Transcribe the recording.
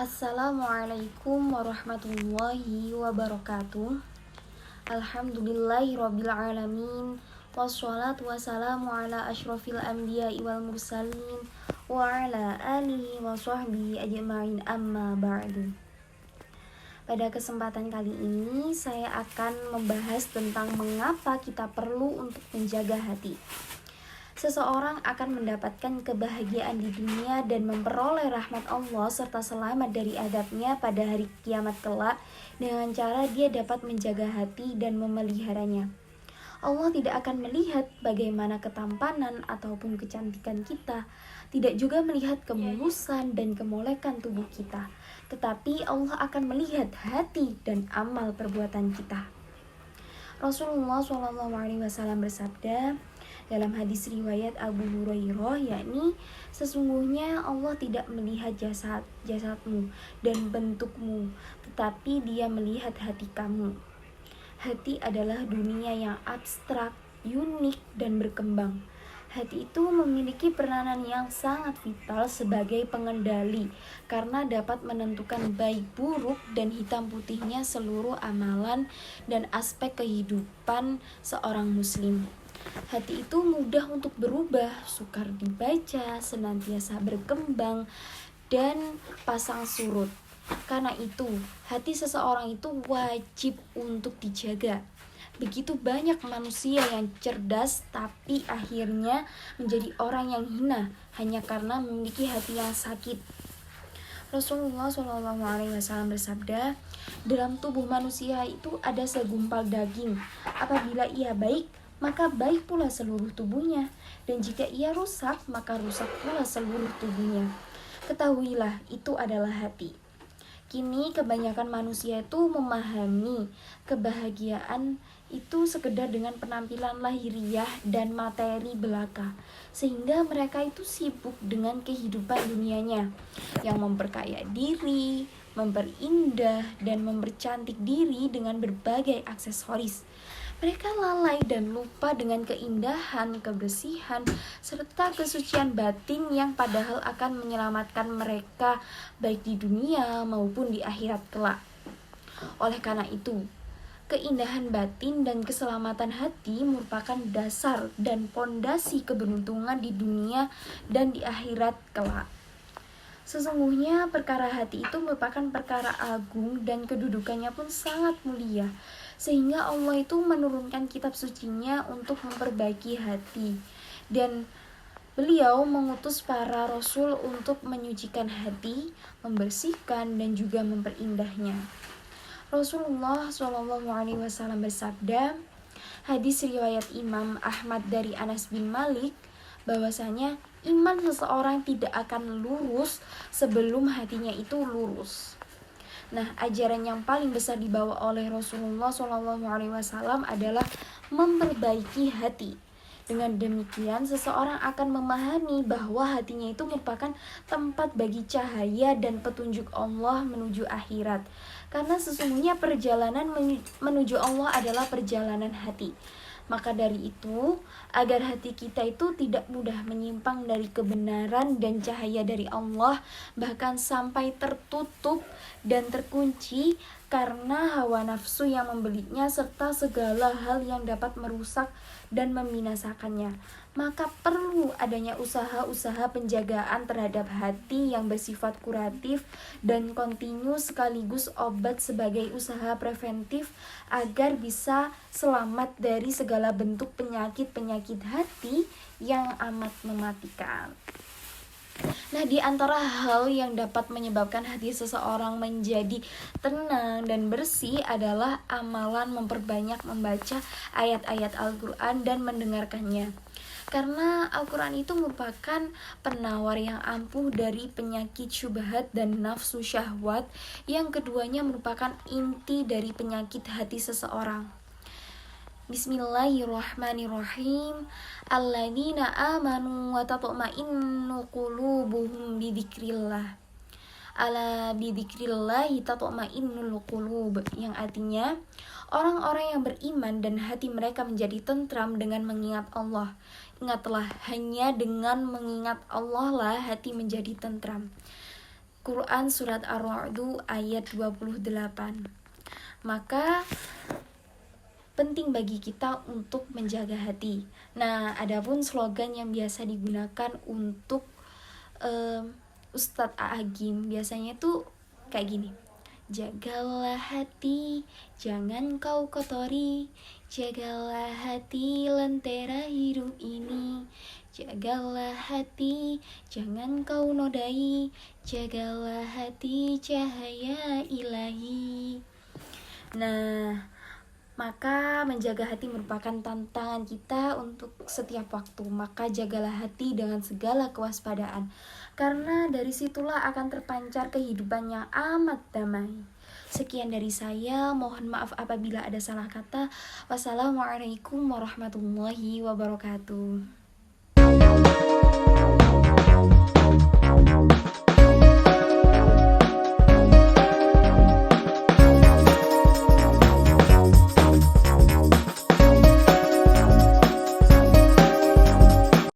Assalamualaikum warahmatullahi wabarakatuh. Alhamdulillahirabbil alamin. Wassalatu wassalamu ala asyrofil anbiya'i wal mursalin wa ala alihi wa sahbihi ajma'in, amma ba'du. Pada kesempatan kali ini saya akan membahas tentang mengapa kita perlu untuk menjaga hati. Seseorang akan mendapatkan kebahagiaan di dunia dan memperoleh rahmat Allah serta selamat dari adabnya pada hari kiamat kelak dengan cara dia dapat menjaga hati dan memeliharanya. Allah tidak akan melihat bagaimana ketampanan ataupun kecantikan kita, tidak juga melihat kemulusan dan kemolekan tubuh kita, tetapi Allah akan melihat hati dan amal perbuatan kita. Rasulullah SAW bersabda dalam hadis riwayat Abu Hurairah, yakni sesungguhnya Allah tidak melihat jasadmu dan bentukmu, tetapi Dia melihat hati kamu. Hati adalah dunia yang abstrak, unik, dan berkembang. Hati itu memiliki peranan yang sangat vital sebagai pengendali karena dapat menentukan baik buruk dan hitam putihnya seluruh amalan dan aspek kehidupan seorang muslim. Hati itu mudah untuk berubah, sukar dibaca, senantiasa berkembang, dan pasang surut. Karena itu, hati seseorang itu wajib untuk dijaga. Begitu banyak manusia yang cerdas tapi akhirnya menjadi orang yang hina hanya karena memiliki hati yang sakit. Rasulullah SAW bersabda, dalam tubuh manusia itu ada segumpal daging. Apabila ia baik, maka baik pula seluruh tubuhnya, dan jika ia rusak, maka rusak pula seluruh tubuhnya. Ketahuilah, itu adalah hati. Kini kebanyakan manusia itu memahami kebahagiaan itu sekedar dengan penampilan lahiriah dan materi belaka, sehingga mereka itu sibuk dengan kehidupan dunianya yang memperkaya diri, memperindah, dan mempercantik diri dengan berbagai aksesoris. Mereka lalai dan lupa dengan keindahan, kebersihan, serta kesucian batin yang padahal akan menyelamatkan mereka baik di dunia maupun di akhirat kelak. Oleh karena itu, keindahan batin dan keselamatan hati merupakan dasar dan pondasi keberuntungan di dunia dan di akhirat kelak. Sesungguhnya perkara hati itu merupakan perkara agung dan kedudukannya pun sangat mulia, sehingga Allah itu menurunkan kitab sucinya untuk memperbaiki hati, dan Beliau mengutus para rasul untuk menyucikan hati, membersihkan, dan juga memperindahnya. Rasulullah SAW bersabda, hadis riwayat Imam Ahmad dari Anas bin Malik, bahwasanya iman seseorang tidak akan lurus sebelum hatinya itu lurus. Nah, ajaran yang paling besar dibawa oleh Rasulullah SAW adalah memperbaiki hati. Dengan demikian, seseorang akan memahami bahwa hatinya itu merupakan tempat bagi cahaya dan petunjuk Allah menuju akhirat. Karena sesungguhnya perjalanan menuju Allah adalah perjalanan hati. Maka dari itu, agar hati kita itu tidak mudah menyimpang dari kebenaran dan cahaya dari Allah, bahkan sampai tertutup dan terkunci karena hawa nafsu yang membelitnya serta segala hal yang dapat merusak dan membinasakannya, maka perlu adanya usaha-usaha penjagaan terhadap hati yang bersifat kuratif dan kontinu sekaligus obat sebagai usaha preventif agar bisa selamat dari segala bentuk penyakit-penyakit hati yang amat mematikan. Nah, di antara hal yang dapat menyebabkan hati seseorang menjadi tenang dan bersih adalah amalan memperbanyak membaca ayat-ayat Al-Quran dan mendengarkannya. Karena Al-Quran itu merupakan penawar yang ampuh dari penyakit syubhat dan nafsu syahwat, yang keduanya merupakan inti dari penyakit hati seseorang. Bismillahirrahmanirrahim. Alladzina amanu wa tatma'innu qulubuhum bidzikrillah. Ala bidzikrillahi tatma'innul qulub, yang artinya orang-orang yang beriman dan hati mereka menjadi tentram dengan mengingat Allah. Ingatlah, hanya dengan mengingat Allah lah hati menjadi tentram. Quran surat Ar-Ra'd ayat 28. Maka penting bagi kita untuk menjaga hati. Nah, adapun slogan yang biasa digunakan untuk Ustadz Agim biasanya tuh kayak gini. Jagalah hati, jangan kau kotori. Jagalah hati, lentera hidup ini. Jagalah hati, jangan kau nodai. Jagalah hati, cahaya ilahi. Nah, maka menjaga hati merupakan tantangan kita untuk setiap waktu. Maka jagalah hati dengan segala kewaspadaan, karena dari situlah akan terpancar kehidupan yang amat damai. Sekian dari saya, mohon maaf apabila ada salah kata. Wassalamualaikum warahmatullahi wabarakatuh.